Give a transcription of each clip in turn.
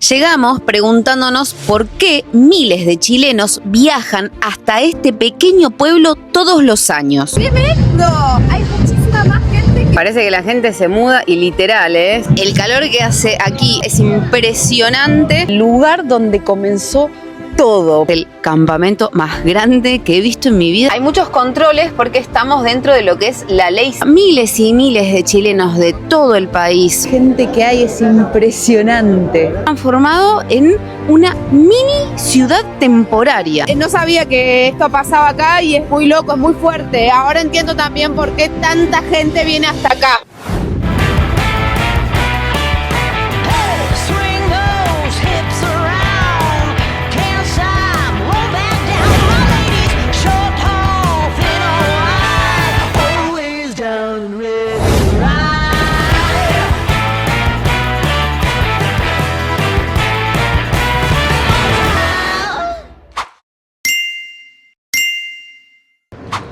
Llegamos preguntándonos por qué miles de chilenos viajan hasta este pequeño pueblo todos los años. ¡Tremendo! Hay muchísima más gente que... Parece que la gente se muda y literal, ¿eh? El calor que hace aquí es impresionante. El lugar donde comenzó todo. El campamento más grande que he visto en mi vida. Hay muchos controles porque estamos dentro de lo que es la ley. Miles y miles de chilenos de todo el país. Gente que hay es impresionante. Transformado en una mini ciudad temporaria. No sabía que esto pasaba acá y es muy loco, es muy fuerte. Ahora entiendo también por qué tanta gente viene hasta acá.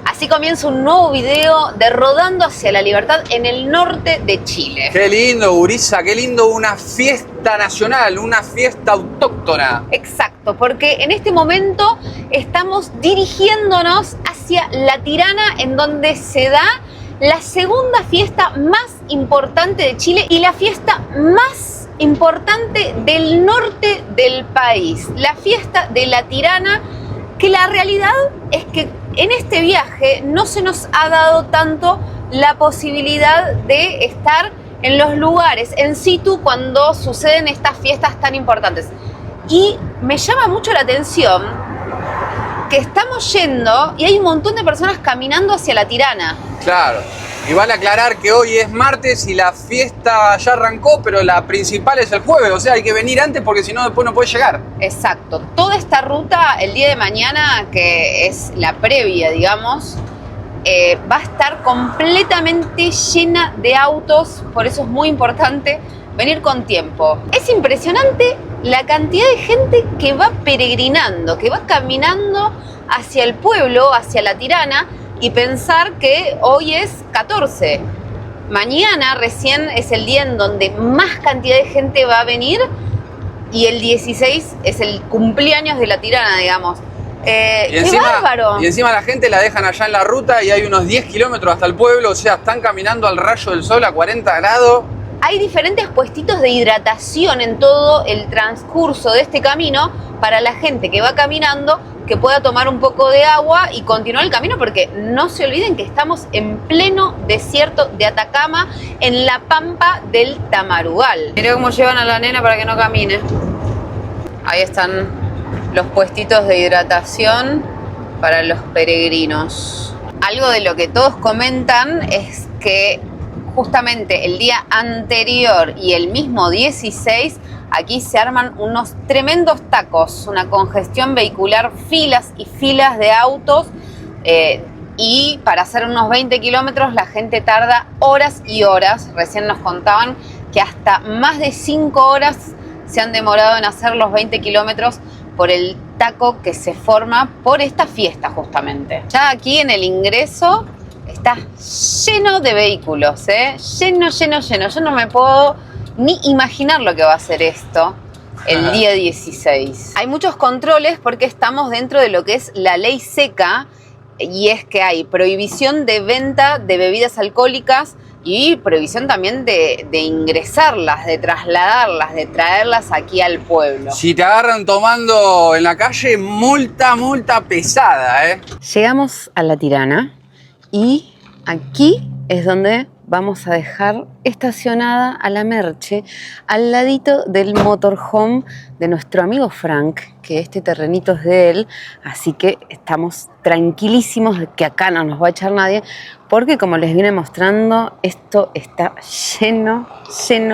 Así comienza un nuevo video de Rodando hacia la Libertad en el norte de Chile. Qué lindo, gurisa, qué lindo, una fiesta nacional, una fiesta autóctona. Exacto, porque en este momento estamos dirigiéndonos hacia La Tirana, en donde se da la segunda fiesta más importante de Chile y la fiesta más importante del norte del país, la fiesta de La Tirana, que la realidad es que en este viaje no se nos ha dado tanto la posibilidad de estar en los lugares en situ cuando suceden estas fiestas tan importantes. Y me llama mucho la atención que estamos yendo y hay un montón de personas caminando hacia La Tirana. Claro, y vale aclarar que hoy es martes y la fiesta ya arrancó, pero la principal es el jueves, o sea, hay que venir antes porque si no después no puede llegar. Exacto, toda esta ruta el día de mañana, que es la previa, digamos, va a estar completamente llena de autos, por eso es muy importante venir con tiempo. Es impresionante la cantidad de gente que va peregrinando, que va caminando hacia el pueblo, hacia La Tirana, y pensar que hoy es 14. Mañana recién es el día en donde más cantidad de gente va a venir y el 16 es el cumpleaños de La Tirana, digamos. ¡Qué bárbaro! Y encima la gente la dejan allá en la ruta y hay unos 10 kilómetros hasta el pueblo, o sea, están caminando al rayo del sol a 40 grados. Hay diferentes puestitos de hidratación en todo el transcurso de este camino para la gente que va caminando, que pueda tomar un poco de agua y continuar el camino, porque no se olviden que estamos en pleno desierto de Atacama, en la pampa del Tamarugal. Mirá cómo llevan a la nena para que no camine. Ahí están los puestitos de hidratación para los peregrinos. Algo de lo que todos comentan es que justamente el día anterior y el mismo 16, aquí se arman unos tremendos tacos, una congestión vehicular, filas y filas de autos, y para hacer unos 20 kilómetros la gente tarda horas y horas. Recién nos contaban que hasta más de 5 horas se han demorado en hacer los 20 kilómetros por el taco que se forma por esta fiesta justamente. Ya aquí en el ingreso está lleno de vehículos, lleno. Yo no me puedo ni imaginar lo que va a ser esto el día 16. Hay muchos controles porque estamos dentro de lo que es la ley seca, y es que hay prohibición de venta de bebidas alcohólicas y prohibición también de ingresarlas, de trasladarlas, de traerlas aquí al pueblo. Si te agarran tomando en la calle, multa pesada, ¿eh? Llegamos a La Tirana y aquí es donde vamos a dejar estacionada a la Merche, al ladito del motorhome de nuestro amigo Frank, que este terrenito es de él, así que estamos tranquilísimos de que acá no nos va a echar nadie, porque como les vine mostrando, esto está lleno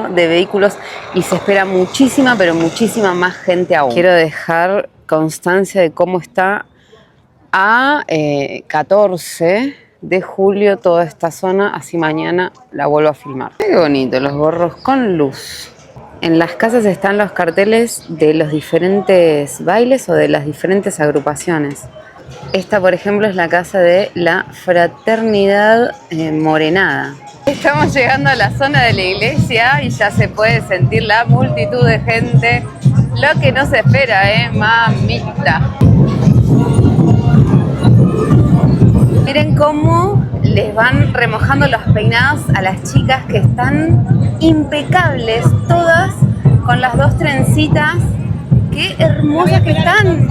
de vehículos y se espera muchísima, pero muchísima más gente aún. Quiero dejar constancia de cómo está a 14 de julio toda esta zona, así mañana la vuelvo a filmar. Qué bonito, los gorros con luz. En las casas están los carteles de los diferentes bailes o de las diferentes agrupaciones. Esta, por ejemplo, es la casa de la Fraternidad Morenada. Estamos llegando a la zona de la iglesia y ya se puede sentir la multitud de gente Lo que no se espera, mamita. Miren cómo les van remojando los peinados a las chicas que están impecables, todas con las dos trencitas. ¡Qué hermosas que están!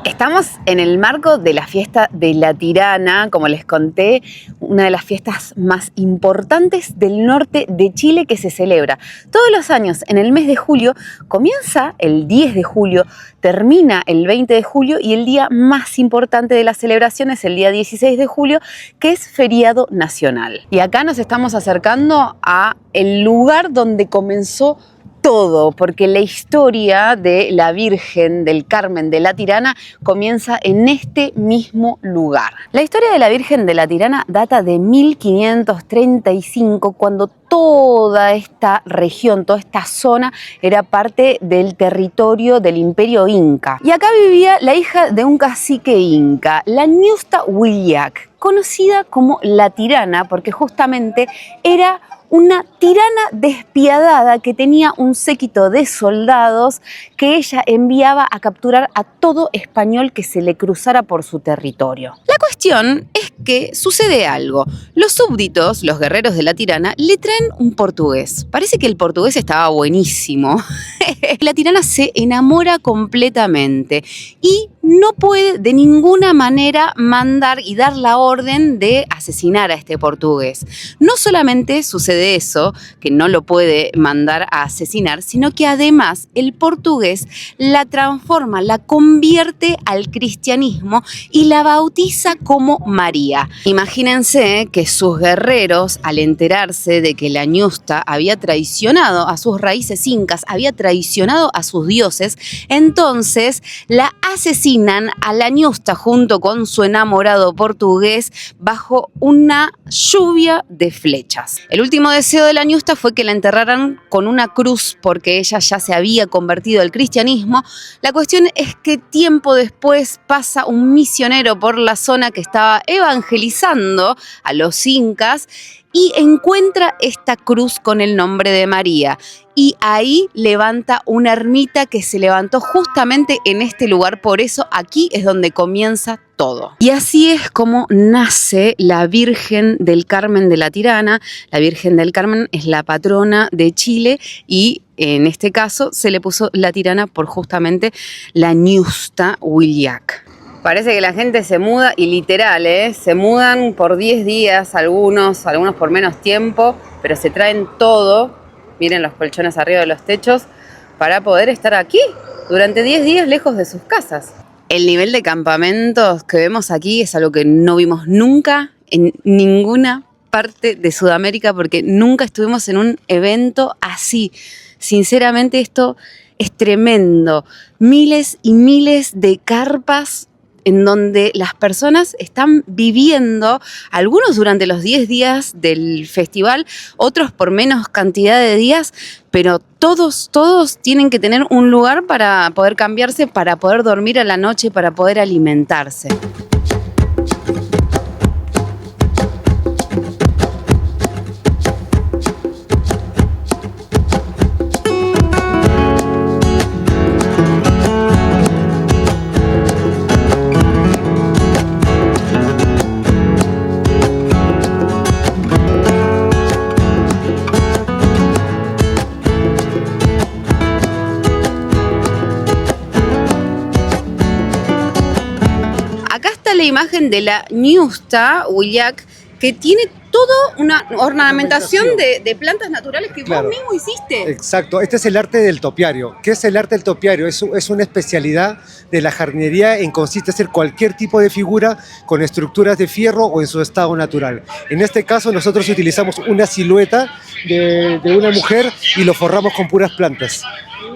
Estamos en el marco de la fiesta de la Tirana, como les conté, una de las fiestas más importantes del norte de Chile que se celebra todos los años en el mes de julio. Comienza el 10 de julio, termina el 20 de julio y el día más importante de la celebración es el día 16 de julio, que es feriado nacional. Y acá nos estamos acercando a el lugar donde comenzó todo, porque la historia de la Virgen del Carmen de la Tirana comienza en este mismo lugar. La historia de la Virgen de la Tirana data de 1535, cuando toda esta región, toda esta zona era parte del territorio del Imperio Inca. Y acá vivía la hija de un cacique inca, la Ñusta Huillac, conocida como la Tirana porque justamente era una tirana despiadada que tenía un séquito de soldados que ella enviaba a capturar a todo español que se le cruzara por su territorio. La cuestión es que sucede algo. Los súbditos, los guerreros de la tirana, le traen un portugués. Parece que el portugués estaba buenísimo. La tirana se enamora completamente y no puede de ninguna manera mandar y dar la orden de asesinar a este portugués. No solamente sucede eso, que no lo puede mandar a asesinar, sino que además el portugués la transforma, la convierte al cristianismo y la bautiza como María. Imagínense que sus guerreros, al enterarse de que la Ñusta había traicionado a sus raíces incas, había traicionado a sus dioses, entonces la asesinan a la Ñusta junto con su enamorado portugués bajo una lluvia de flechas. El último deseo de la Ñusta fue que la enterraran con una cruz porque ella ya se había convertido al cristianismo. La cuestión es que tiempo después pasa un misionero por la zona que estaba evangelizando a los incas y encuentra esta cruz con el nombre de María. Y ahí levanta una ermita que se levantó justamente en este lugar. Por eso aquí es donde comienza todo. Y así es como nace la Virgen del Carmen de la Tirana. La Virgen del Carmen es la patrona de Chile y en este caso se le puso la Tirana por justamente la Ñusta Huillac. Parece que la gente se muda y literal, se mudan por 10 días, algunos por menos tiempo, pero se traen todo, miren los colchones arriba de los techos, para poder estar aquí durante 10 días lejos de sus casas. El nivel de campamentos que vemos aquí es algo que no vimos nunca en ninguna parte de Sudamérica porque nunca estuvimos en un evento así. Sinceramente esto es tremendo. Miles y miles de carpas en donde las personas están viviendo, algunos durante los 10 días del festival, otros por menos cantidad de días, pero todos tienen que tener un lugar para poder cambiarse, para poder dormir a la noche, para poder alimentarse. La imagen de la Ñusta Huillac, que tiene toda una ornamentación de plantas naturales que Claro. vos mismo hiciste. Exacto, este es el arte del topiario. ¿Qué es el arte del topiario? Es una especialidad de la jardinería en consiste en hacer cualquier tipo de figura con estructuras de fierro o en su estado natural. En este caso nosotros utilizamos una silueta de una mujer y lo forramos con puras plantas.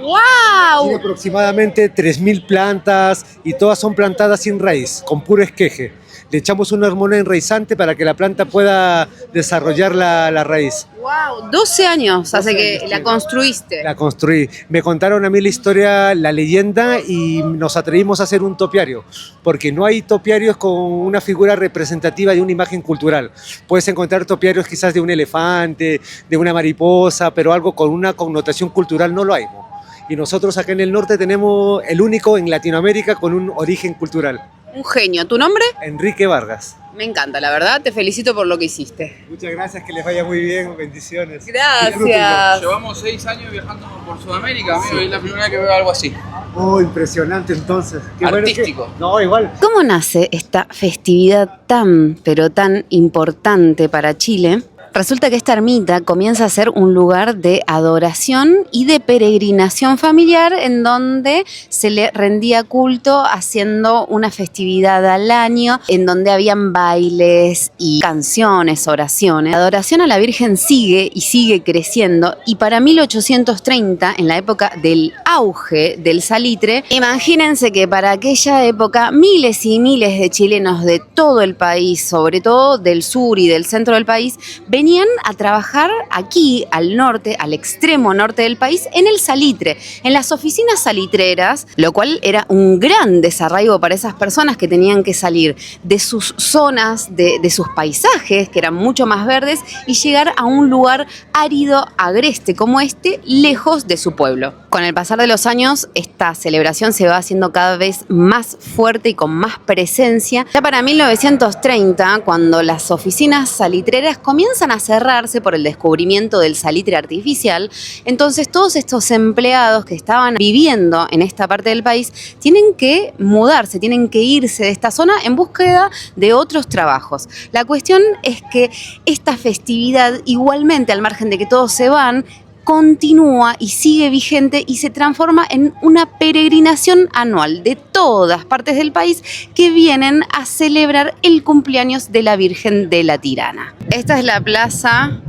¡Wow! Tiene aproximadamente 3.000 plantas y todas son plantadas sin raíz, con puro esqueje. Le echamos una hormona enraizante para que la planta pueda desarrollar la raíz. ¡Wow! 12 años hace 12 que años, la sí. construiste. La construí. Me contaron a mí la historia, la leyenda, y nos atrevimos a hacer un topiario, porque no hay topiarios con una figura representativa de una imagen cultural. Puedes encontrar topiarios quizás de un elefante, de una mariposa, pero algo con una connotación cultural no lo hay, ¿no? Y nosotros acá en el norte tenemos el único en Latinoamérica con un origen cultural. Un genio. ¿Tu nombre? Enrique Vargas. Me encanta, la verdad. Te felicito por lo que hiciste. Muchas gracias, que les vaya muy bien, bendiciones. Gracias. Llevamos 6 años viajando por Sudamérica, amigo, y es la primera vez que veo algo así. Oh, impresionante entonces. Qué bueno Artístico. no, igual. ¿Cómo nace esta festividad tan, pero tan importante para Chile? Resulta que esta ermita comienza a ser un lugar de adoración y de peregrinación familiar en donde se le rendía culto haciendo una festividad al año, en donde habían bailes y canciones, oraciones. La adoración a la Virgen sigue y sigue creciendo, y para 1830, en la época del auge del salitre, imagínense que para aquella época miles y miles de chilenos de todo el país, sobre todo del sur y del centro del país, venían a trabajar aquí, al norte, al extremo norte del país, en el salitre, en las oficinas salitreras, lo cual era un gran desarraigo para esas personas que tenían que salir de sus zonas, de sus paisajes, que eran mucho más verdes, y llegar a un lugar árido, agreste como este, lejos de su pueblo. Con el pasar de los años, esta celebración se va haciendo cada vez más fuerte y con más presencia. Ya para 1930, cuando las oficinas salitreras comienzan a cerrarse por el descubrimiento del salitre artificial, entonces todos estos empleados que estaban viviendo en esta parte del país tienen que mudarse, tienen que irse de esta zona en búsqueda de otros trabajos. La cuestión es que esta festividad, igualmente al margen de que todos se van, continúa y sigue vigente y se transforma en una peregrinación anual de todas partes del país que vienen a celebrar el cumpleaños de la Virgen de la Tirana. Esta es la plaza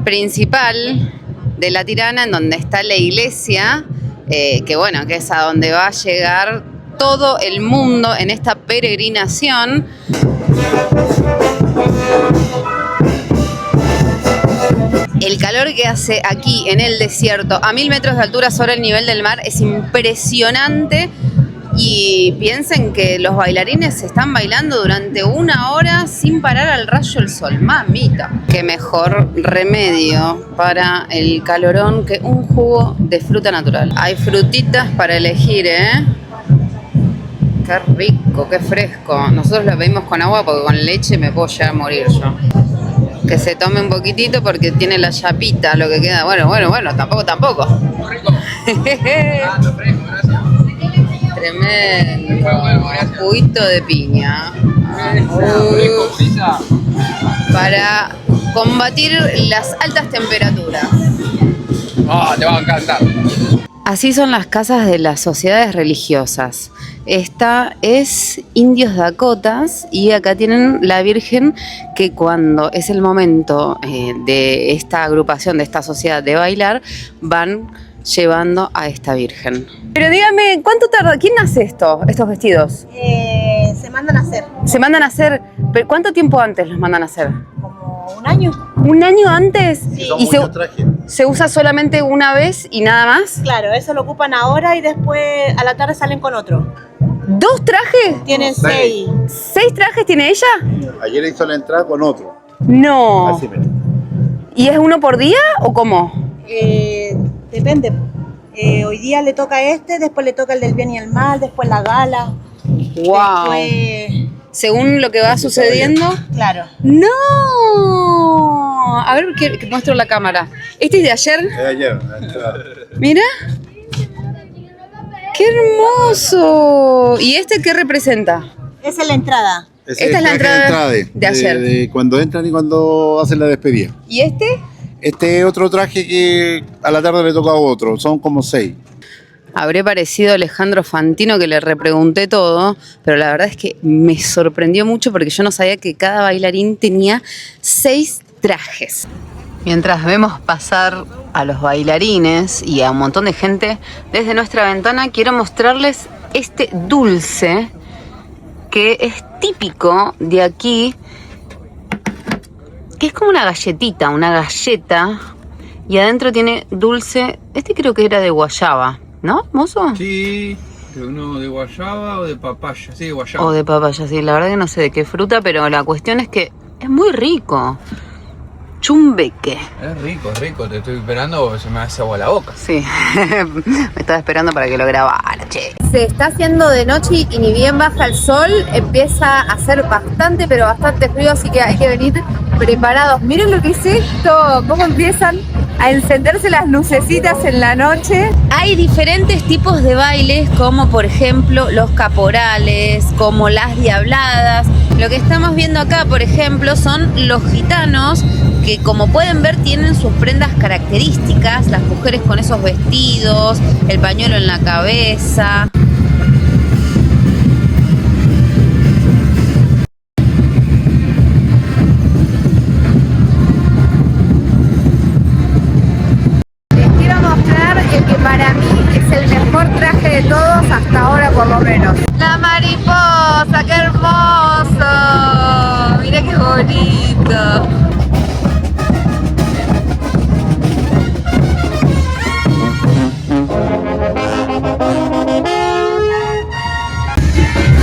principal de la Tirana, en donde está la iglesia, que bueno, que es a donde va a llegar todo el mundo en esta peregrinación. El calor que hace aquí en el desierto, a 1000 metros de altura sobre el nivel del mar, es impresionante. Y piensen que los bailarines están bailando durante 1 hora sin parar al rayo del sol. Mamita. Qué mejor remedio para el calorón que un jugo de fruta natural. Hay frutitas para elegir, ¿eh? Qué rico, qué fresco. Nosotros lo pedimos con agua porque con leche me puedo llegar a morir yo. Que se tome un poquitito porque tiene la chapita, lo que queda. Bueno, tampoco. Muy rico. Fresco, gracias. Tremendo. Gracias. Juguito de piña. Fresco, brisa. Para combatir las altas temperaturas. Te va a encantar. Así son las casas de las sociedades religiosas. Esta es Indios Dakotas y acá tienen la Virgen que cuando es el momento de esta agrupación, de esta sociedad de bailar, van llevando a esta Virgen. Pero dígame, ¿cuánto tarda? ¿Quién hace estos vestidos? Se mandan a hacer ¿Se mandan a hacer? ¿Pero cuánto tiempo antes los mandan a hacer? como 1 año. ¿Un año antes? Sí. ¿Y se usa solamente una vez y nada más? Claro, eso lo ocupan ahora y después a la tarde salen con otro. ¿2 trajes? Tienen 6. 6 trajes tiene ella? Ayer hizo la entrada con otro. No. Así mismo. ¿Y es uno por día o cómo? Depende. Hoy día le toca después le toca el del bien y el mal, después la gala. Wow. Después, Según lo que va sucediendo. claro. ¡No! A ver, que muestro la cámara. ¿Este es de ayer? Es ayer, la entrada. Mira. ¡Qué hermoso! ¿Y este qué representa? Esa es la entrada. Ese Esta es la traje entrada de de ayer. de cuando entran y cuando hacen la despedida. ¿Y este? Este es otro traje que a la tarde le toca a otro. Son como 6. Habré parecido a Alejandro Fantino, que le repregunté todo, pero la verdad es que me sorprendió mucho porque yo no sabía que cada bailarín tenía 6 trajes. Mientras vemos pasar a los bailarines y a un montón de gente desde nuestra ventana, quiero mostrarles este dulce que es típico de aquí, que es como una galletita, una galleta, y adentro tiene dulce. Este creo que era de guayaba, ¿no, mozo? Sí, uno de guayaba o de papaya, sí, de guayaba. O de papaya, sí, la verdad que no sé de qué fruta, pero la cuestión es que es muy rico. Chumbeque. Es rico, te estoy esperando, se me hace agua la boca. Sí, me estaba esperando para que lo grabara, che. Se está haciendo de noche y ni bien baja el sol, empieza a hacer bastante, pero bastante frío, así que hay que venir preparados. Miren lo que es esto, cómo empiezan a encenderse las lucecitas en la noche. Hay diferentes tipos de bailes, como por ejemplo los caporales, como las diabladas. Lo que estamos viendo acá, por ejemplo, son los gitanos, que como pueden ver tienen sus prendas características, las mujeres con esos vestidos, el pañuelo en la cabeza. Les quiero mostrar el que para mí es el mejor traje de todos hasta ahora, por lo menos. La mariposa, qué hermoso. Mira qué bonito.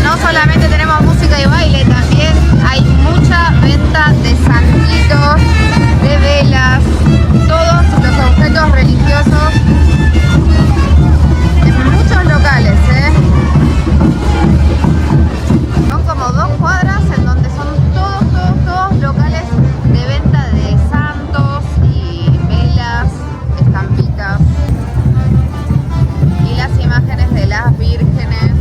No solamente tenemos música y baile, también hay mucha venta de santitos, de velas, todos los objetos religiosos en muchos locales, Son como 2 cuadras en donde son todos locales de venta de santos y velas, estampitas y las imágenes de las vírgenes.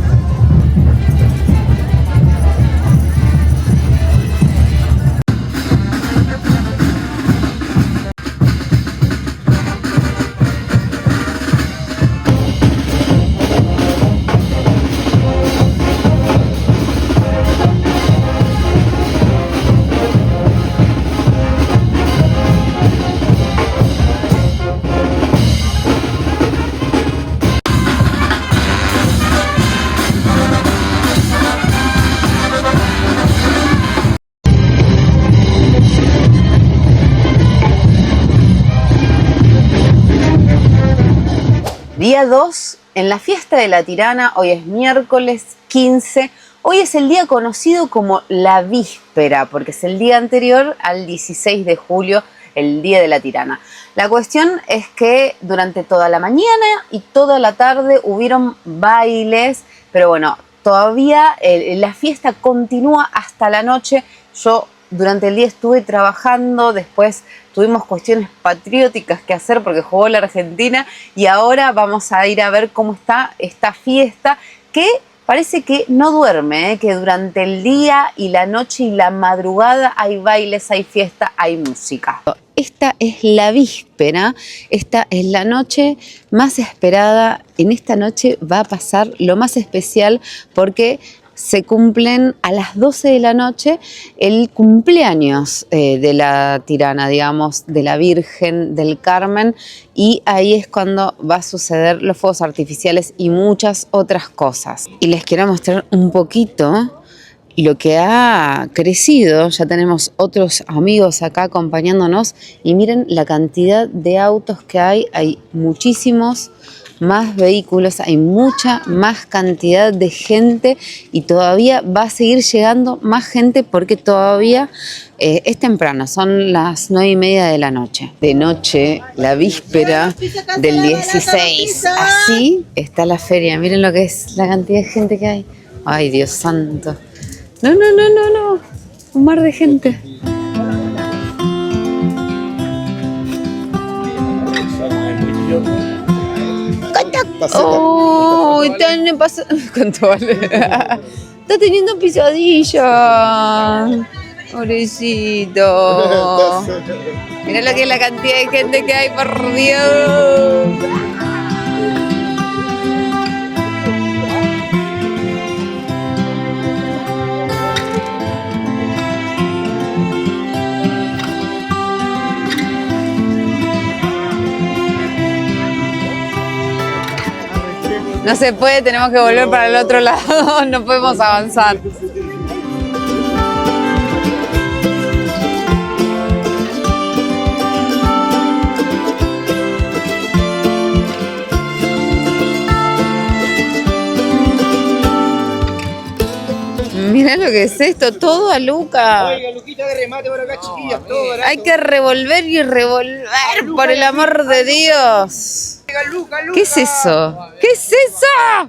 Día 2 en la fiesta de la Tirana. Hoy es miércoles 15. Hoy es el día conocido como la víspera, porque es el día anterior al 16 de julio, el día de la Tirana. La cuestión es que durante toda la mañana y toda la tarde hubieron bailes, pero bueno, todavía la fiesta continúa hasta la noche. Yo durante el día estuve trabajando, después tuvimos cuestiones patrióticas que hacer porque jugó la Argentina y ahora vamos a ir a ver cómo está esta fiesta que parece que no duerme, que durante el día y la noche y la madrugada hay bailes, hay fiesta, hay música. Esta es la víspera, esta es la noche más esperada. En esta noche va a pasar lo más especial porque se cumplen a las 12 de la noche el cumpleaños de la Tirana, digamos, de la Virgen del Carmen, y ahí es cuando va a suceder los fuegos artificiales y muchas otras cosas. Y les quiero mostrar un poquito lo que ha crecido. Ya tenemos otros amigos acá acompañándonos y miren la cantidad de autos que hay muchísimos más vehículos, hay mucha más cantidad de gente y todavía va a seguir llegando más gente porque todavía es temprano, son las 9:30 de la noche. De noche, la víspera del 16, así está la feria. Miren lo que es la cantidad de gente que hay. Ay, Dios santo. No, un mar de gente. Oh, ¿cuánto vale? Está teniendo pesadilla. Pobrecito. Mira lo que es la cantidad de gente que hay, por Dios. No se puede, tenemos que volver para el otro lado, no podemos avanzar. Mirá lo que es esto, todo a Luca. Oiga, Luquita de remate por acá, chiquillas, todo barato. Hay que revolver y revolver, por el amor de Dios. Luca. ¿Qué es eso? ¿Qué es eso?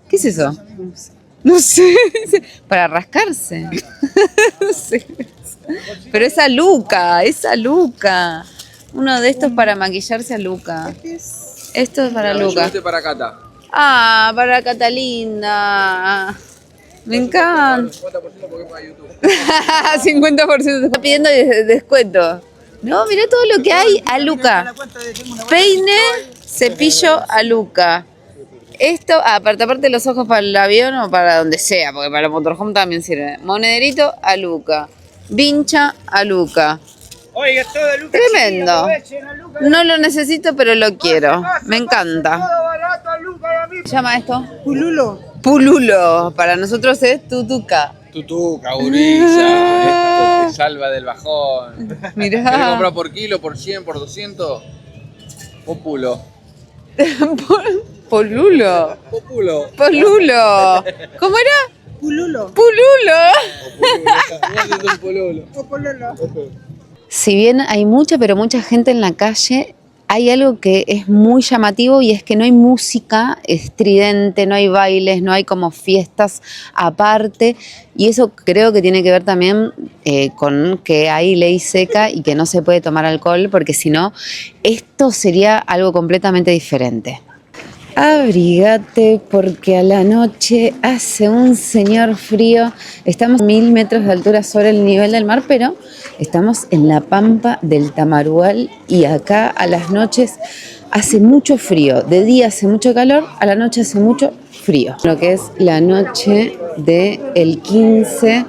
¿Qué es eso? No sé. Para rascarse. No sé. Pero esa Luca. Uno de estos para maquillarse a Luca. Esto es para Luca. Para Cata. Ah, para Catalina. Me encanta. 50% porque es para YouTube. 50% está pidiendo descuento. No, mirá todo lo que hay a Luca. Peine, cepillo a Luca. Esto, aparte los ojos para el avión o para donde sea, porque para el motorhome también sirve. Monederito a Luca. Vincha a Luca. Oiga, todo Luca. Tremendo. No lo necesito, pero lo quiero. Me encanta. Todo barato, Luca, ¿Qué se llama esto? Pululo. Pululo. Para nosotros es tutuca. Tutuca, gurisa, esto te salva del bajón. Mirá. ¿Querés comprar por kilo, por 100, por 200? Populo. Polulo. Populo. Polulo. ¿Cómo era? Pululo. Pululo. Un polulo. O pululo. Si bien hay mucha, pero mucha gente en la calle, hay algo que es muy llamativo y es que no hay música estridente, no hay bailes, no hay como fiestas aparte, y eso creo que tiene que ver también con que hay ley seca y que no se puede tomar alcohol, porque si no, esto sería algo completamente diferente. Abrígate porque a la noche hace un señor frío. Estamos a 1000 metros de altura sobre el nivel del mar, pero estamos en la pampa del Tamarual y acá a las noches hace mucho frío. De día hace mucho calor, a la noche hace mucho frío. Lo que es la noche del 15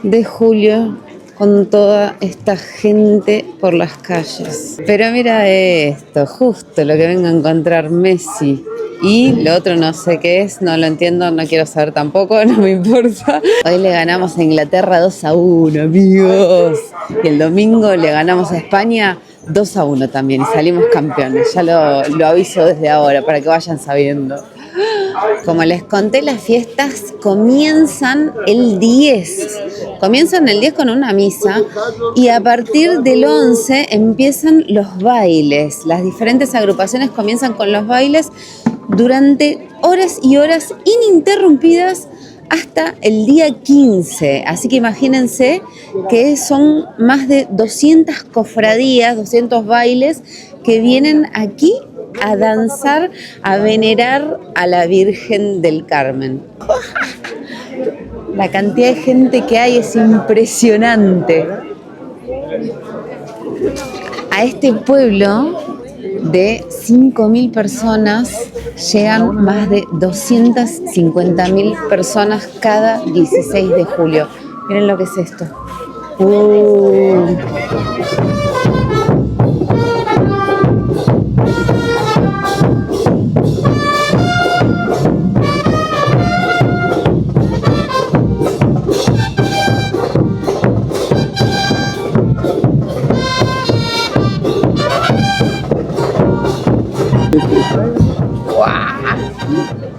de julio con toda esta gente por las calles. Pero mira esto, justo lo que venga a encontrar Messi. Y lo otro no sé qué es, no lo entiendo, no quiero saber tampoco, no me importa. Hoy le ganamos a Inglaterra 2-1, amigos. Y el domingo le ganamos a España 2-1 también y salimos campeones. Ya lo aviso desde ahora para que vayan sabiendo. Como les conté, las fiestas comienzan el 10. Comienzan el 10 con una misa y a partir del 11 empiezan los bailes. Las diferentes agrupaciones comienzan con los bailes durante horas y horas ininterrumpidas hasta el día 15. Así que imagínense que son más de 200 cofradías, 200 bailes que vienen aquí a danzar, a venerar a la Virgen del Carmen. La cantidad de gente que hay es impresionante. A este pueblo de 5.000 personas llegan más de 250.000 personas cada 16 de julio. Miren lo que es esto.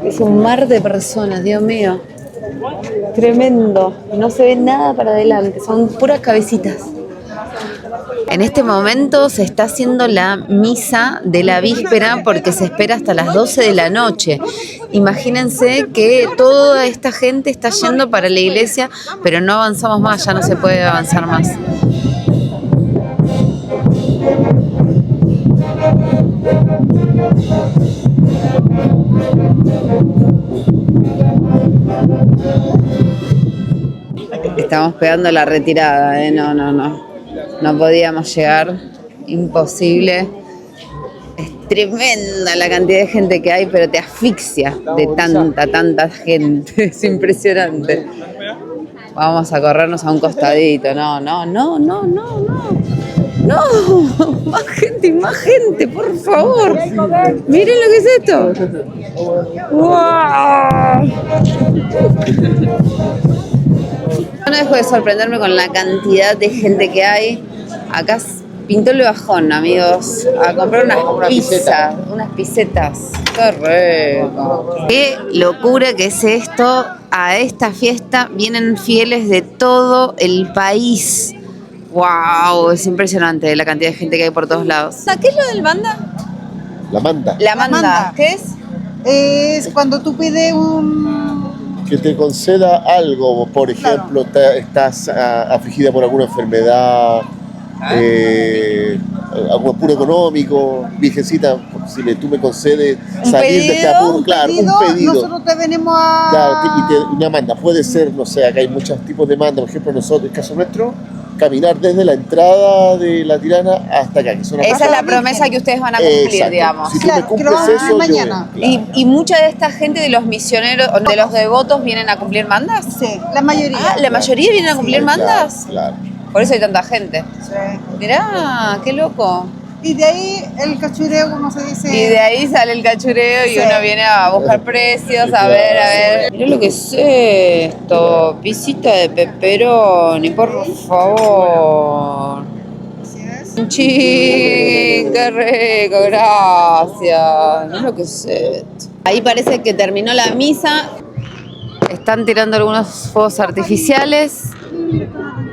Es un mar de personas, Dios mío. Tremendo. No se ve nada para adelante, son puras cabecitas. En este momento se está haciendo la misa de la víspera porque se espera hasta las 12 de la noche. Imagínense que toda esta gente está yendo para la iglesia, pero no avanzamos más, ya no se puede avanzar más. Estamos pegando la retirada, no podíamos llegar, imposible. Es tremenda la cantidad de gente que hay, pero te asfixia de tanta gente, es impresionante. Vamos a corrernos a un costadito, no, más gente, por favor. Miren lo que es esto. ¡Wow! No dejo de sorprenderme con la cantidad de gente que hay. Acá pintó el bajón, amigos, a comprar unas pizzas, unas pisetas. ¡Qué rico! ¡Qué locura que es esto! A esta fiesta vienen fieles de todo el país. ¡Wow! Es impresionante la cantidad de gente que hay por todos lados. ¿Qué es lo del manda? La manda. La manda. ¿Qué es? Es cuando tú pides Que te conceda algo, por ejemplo, estás afligida por alguna enfermedad, algún apuro económico, virgencita, si tú me concedes salir de este apuro, claro, un pedido. Nosotros te venimos a... Claro, una manda, puede ser, no sé, acá hay muchos tipos de manda, por ejemplo, nosotros, en el caso nuestro, caminar desde la entrada de la Tirana hasta acá. Que es Esa es la promesa que ustedes van a cumplir, exacto. digamos. Si tú Claro, me cumples que lo vamos a hacer eso, mañana. yo voy, Y mucha de esta gente de los misioneros, de los devotos, vienen a cumplir mandas. Sí, la mayoría. Ah, la mayoría vienen a cumplir mandas. Claro. Por eso hay tanta gente. Sí. Mirá, qué loco. Y de ahí el cachureo, como se dice. Y de ahí sale el cachureo y Sí. uno viene a buscar precios, a ver. Mirá lo que es esto, pisita de pepperoni, por favor. Así es. Chin, qué rico, gracias. Mirá lo que es esto. Ahí parece que terminó la misa. Están tirando algunos fuegos artificiales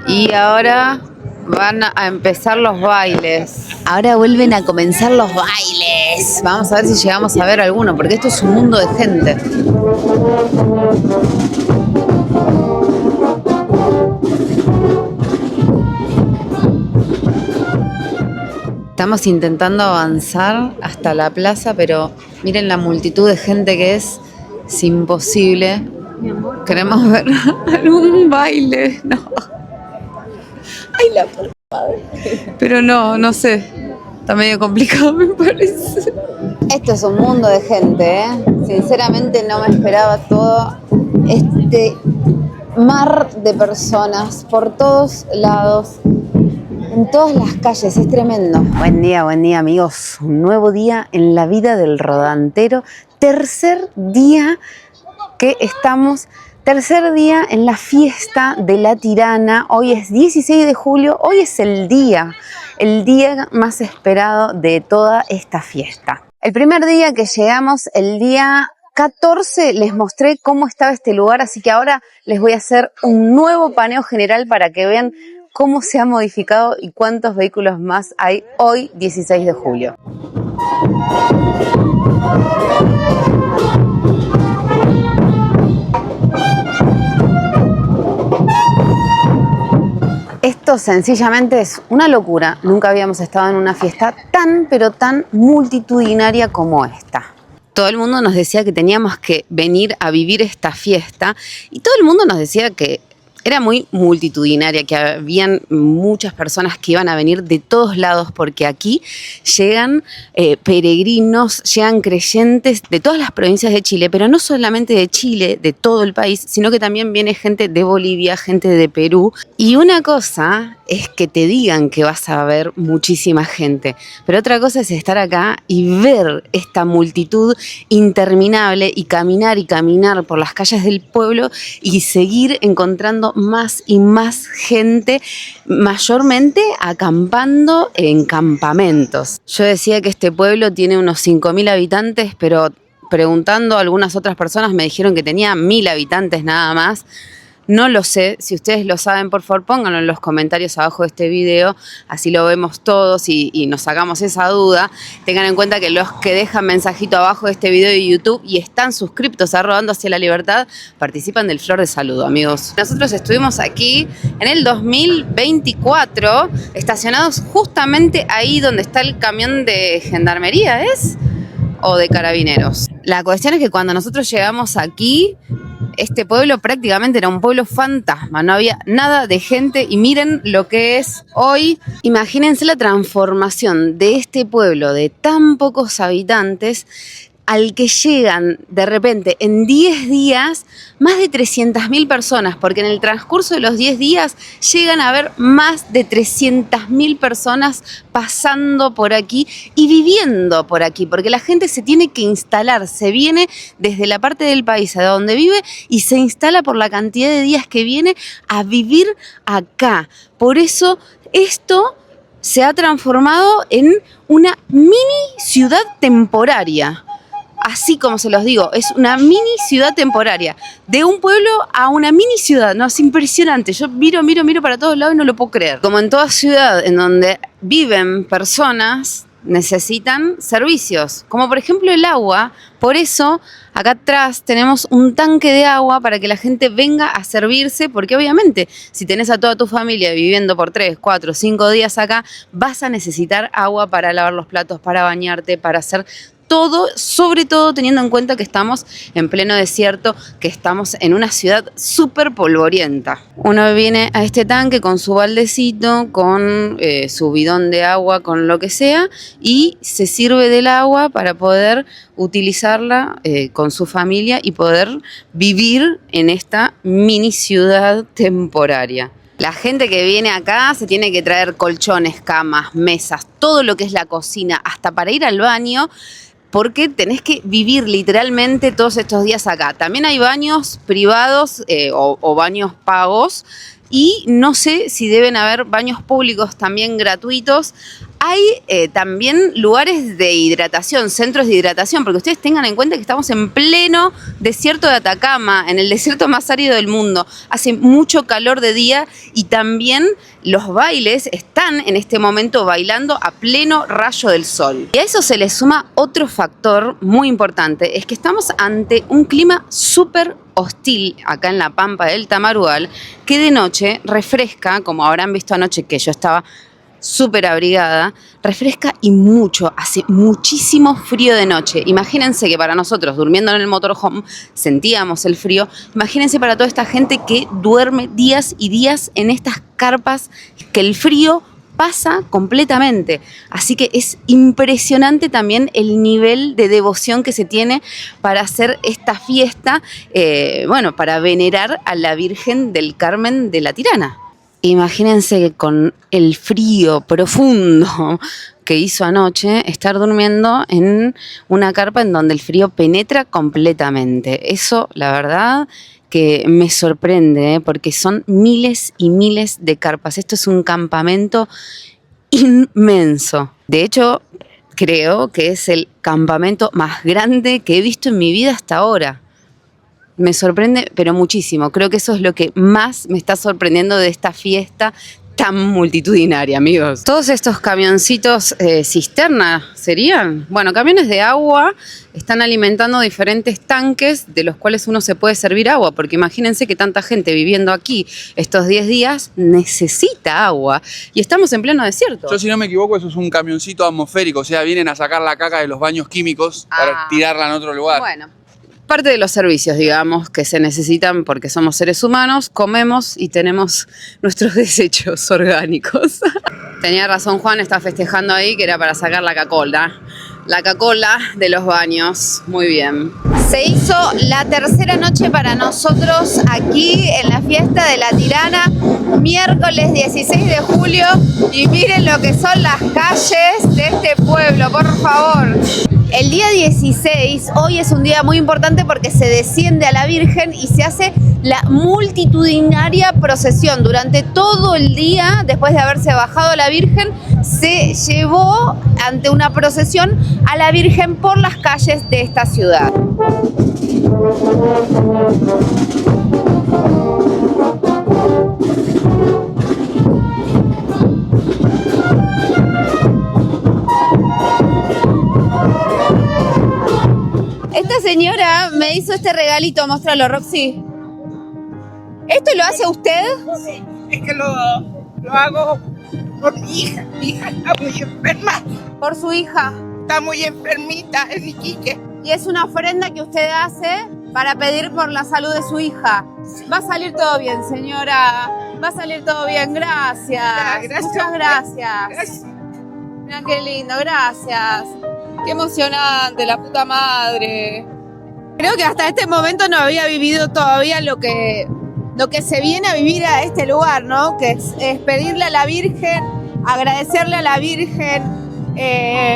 y ahora van a empezar los bailes. Ahora vuelven a comenzar los bailes. Vamos a ver si llegamos a ver alguno, porque esto es un mundo de gente. Estamos intentando avanzar hasta la plaza, pero miren la multitud de gente que es imposible. Queremos ver algún baile, no. Ay, la puta madre. Pero no sé. Está medio complicado, me parece. Esto es un mundo de gente, ¿eh? Sinceramente no me esperaba todo este mar de personas por todos lados, en todas las calles. Es tremendo. Buen día, amigos. Un nuevo día en la vida del rodantero. Tercer día en la fiesta de la Tirana. Hoy es 16 de julio, hoy es el día más esperado de toda esta fiesta. El primer día que llegamos, el día 14, les mostré cómo estaba este lugar, así que ahora les voy a hacer un nuevo paneo general para que vean cómo se ha modificado y cuántos vehículos más hay hoy, 16 de julio. Esto sencillamente es una locura. Nunca habíamos estado en una fiesta tan, pero tan multitudinaria como esta. Todo el mundo nos decía que teníamos que venir a vivir esta fiesta y todo el mundo nos decía que era muy multitudinaria, que habían muchas personas que iban a venir de todos lados porque aquí llegan peregrinos, llegan creyentes de todas las provincias de Chile, pero no solamente de Chile, de todo el país, sino que también viene gente de Bolivia, gente de Perú. Y una cosa es que te digan que vas a ver muchísima gente, pero otra cosa es estar acá y ver esta multitud interminable y caminar por las calles del pueblo y seguir encontrando más y más gente, mayormente acampando en campamentos. Yo decía que este pueblo tiene unos 5.000 habitantes, pero preguntando a algunas otras personas me dijeron que tenía 1.000 habitantes nada más. No lo sé, si ustedes lo saben, por favor pónganlo en los comentarios abajo de este video, así lo vemos todos y nos sacamos esa duda. Tengan en cuenta que los que dejan mensajito abajo de este video de YouTube y están suscriptos a Rodando Hacia la Libertad, participan del Flor de Saludo, amigos. Nosotros estuvimos aquí en el 2024, estacionados justamente ahí donde está el camión de gendarmería, ¿es? O de carabineros. La cuestión es que cuando nosotros llegamos aquí, este pueblo prácticamente era un pueblo fantasma, no había nada de gente y miren lo que es hoy. Imagínense la transformación de este pueblo de tan pocos habitantes al que llegan de repente en 10 días más de 300.000 personas, porque en el transcurso de los 10 días llegan a haber más de 300.000 personas pasando por aquí y viviendo por aquí, porque la gente se tiene que instalar, se viene desde la parte del país a donde vive y se instala por la cantidad de días que viene a vivir acá. Por eso esto se ha transformado en una mini ciudad temporaria. Así como se los digo, es una mini ciudad temporaria. De un pueblo a una mini ciudad, ¿no? Es impresionante. Yo miro para todos lados y no lo puedo creer. Como en toda ciudad en donde viven personas, necesitan servicios, como por ejemplo el agua. Por eso acá atrás tenemos un tanque de agua para que la gente venga a servirse, porque obviamente si tenés a toda tu familia viviendo por 3, 4, 5 días acá, vas a necesitar agua para lavar los platos, para bañarte, para hacer todo, sobre todo teniendo en cuenta que estamos en pleno desierto, que estamos en una ciudad súper polvorienta. Uno viene a este tanque con su baldecito, con su bidón de agua, con lo que sea, y se sirve del agua para poder utilizarla con su familia y poder vivir en esta mini ciudad temporaria. La gente que viene acá se tiene que traer colchones, camas, mesas, todo lo que es la cocina, hasta para ir al baño, porque tenés que vivir literalmente todos estos días acá. También hay baños privados o baños pagos, y no sé si deben haber baños públicos también gratuitos. Hay también lugares de hidratación, centros de hidratación, porque ustedes tengan en cuenta que estamos en pleno desierto de Atacama, en el desierto más árido del mundo. Hace mucho calor de día y también los bailes están en este momento bailando a pleno rayo del sol. Y a eso se le suma otro factor muy importante, es que estamos ante un clima súper hostil acá en la Pampa del Tamarugal, que de noche refresca, como habrán visto anoche que yo estaba súper abrigada, refresca y mucho, hace muchísimo frío de noche. Imagínense que para nosotros, durmiendo en el motorhome, sentíamos el frío. Imagínense para toda esta gente que duerme días y días en estas carpas, que el frío pasa completamente. Así que es impresionante también el nivel de devoción que se tiene para hacer esta fiesta, para venerar a la Virgen del Carmen de la Tirana. Imagínense que con el frío profundo que hizo anoche, estar durmiendo en una carpa en donde el frío penetra completamente. Eso, la verdad, que me sorprende, porque son miles y miles de carpas. Esto es un campamento inmenso. De hecho, creo que es el campamento más grande que he visto en mi vida hasta ahora. Me sorprende, pero muchísimo. Creo que eso es lo que más me está sorprendiendo de esta fiesta tan multitudinaria, amigos. Todos estos camioncitos cisterna serían, camiones de agua, están alimentando diferentes tanques de los cuales uno se puede servir agua, porque imagínense que tanta gente viviendo aquí estos 10 días necesita agua y estamos en pleno desierto. Yo, si no me equivoco, eso es un camioncito atmosférico, o sea, vienen a sacar la caca de los baños químicos para tirarla en otro lugar. Bueno. Parte de los servicios, digamos, que se necesitan porque somos seres humanos, comemos y tenemos nuestros desechos orgánicos. Tenía razón Juan, está festejando ahí que era para sacar la cacola de los baños. Muy bien. Se hizo la tercera noche para nosotros aquí en la fiesta de la Tirana, miércoles 16 de julio, y miren lo que son las calles de este pueblo, por favor. El día 16, hoy es un día muy importante porque se desciende a la Virgen y se hace la multitudinaria procesión. Durante todo el día, después de haberse bajado a la Virgen, se llevó ante una procesión a la Virgen por las calles de esta ciudad. Esta señora me hizo este regalito, mostralo, Roxy. ¿Esto lo hace usted? Sí, es que lo hago por mi hija. Mi hija está muy enferma. Por su hija. Está muy enfermita, es Iquique. Y es una ofrenda que usted hace para pedir por la salud de su hija. Va a salir todo bien, señora. Va a salir todo bien, gracias. Gracias. Muchas gracias. Gracias. Mira qué lindo, gracias. Qué emocionante, la puta madre. Creo que hasta este momento no había vivido todavía lo que se viene a vivir a este lugar, ¿no? Que es pedirle a la Virgen, agradecerle a la Virgen.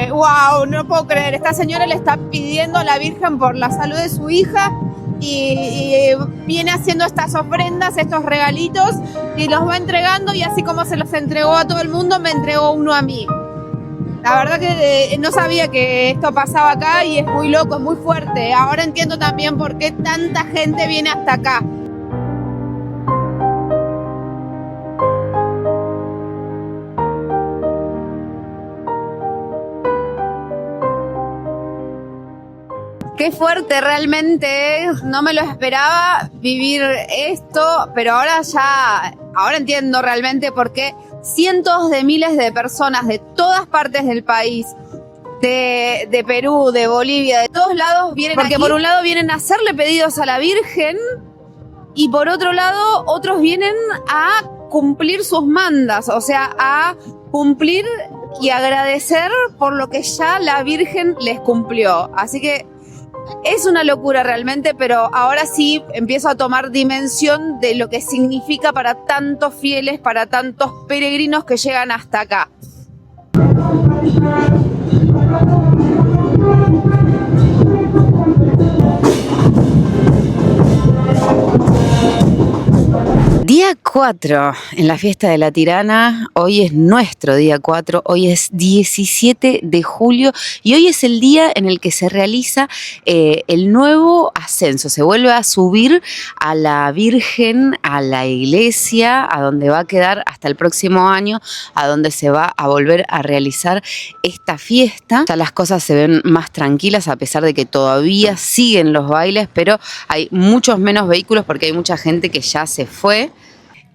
Wow, no puedo creer. Esta señora le está pidiendo a la Virgen por la salud de su hija y viene haciendo estas ofrendas, estos regalitos y los va entregando, y así como se los entregó a todo el mundo, me entregó uno a mí. La verdad que no sabía que esto pasaba acá y es muy loco, es muy fuerte. Ahora entiendo también por qué tanta gente viene hasta acá. Qué fuerte, realmente, no me lo esperaba vivir esto, pero ahora entiendo realmente por qué cientos de miles de personas de todas partes del país, de Perú, de Bolivia, de todos lados vienen porque aquí. Por un lado vienen a hacerle pedidos a la Virgen y por otro lado otros vienen a cumplir sus mandas, o sea, a cumplir y agradecer por lo que ya la Virgen les cumplió. Así que es una locura realmente, pero ahora sí empiezo a tomar dimensión de lo que significa para tantos fieles, para tantos peregrinos que llegan hasta acá. Día 4 en la fiesta de la Tirana. Hoy es nuestro día 4, hoy es 17 de julio y hoy es el día en el que se realiza el nuevo ascenso. Se vuelve a subir a la Virgen, a la iglesia, a donde va a quedar hasta el próximo año, a donde se va a volver a realizar esta fiesta. Ya las cosas se ven más tranquilas a pesar de que todavía siguen los bailes, pero hay muchos menos vehículos porque hay mucha gente que ya se fue.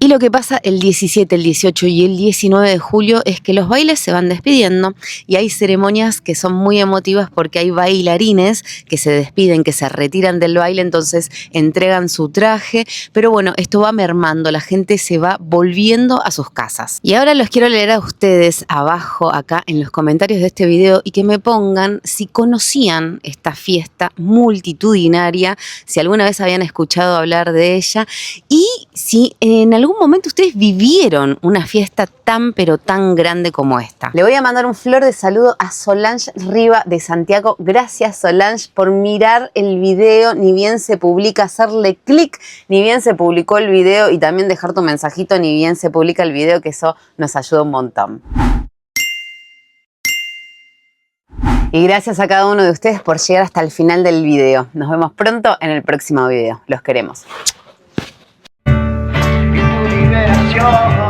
Y lo que pasa el 17, el 18 y el 19 de julio es que los bailes se van despidiendo y hay ceremonias que son muy emotivas porque hay bailarines que se despiden, que se retiran del baile, entonces entregan su traje, pero bueno, esto va mermando, la gente se va volviendo a sus casas. Y ahora los quiero leer a ustedes abajo acá en los comentarios de este video y que me pongan si conocían esta fiesta multitudinaria, si alguna vez habían escuchado hablar de ella y si en algún momento ustedes vivieron una fiesta tan pero tan grande como esta. Le voy a mandar un flor de saludo a Solange Riva de Santiago. Gracias, Solange, por mirar el video, ni bien se publica, hacerle clic, ni bien se publicó el video y también dejar tu mensajito, ni bien se publica el video, que eso nos ayuda un montón. Y gracias a cada uno de ustedes por llegar hasta el final del video. Nos vemos pronto en el próximo video. Los queremos. Liberación.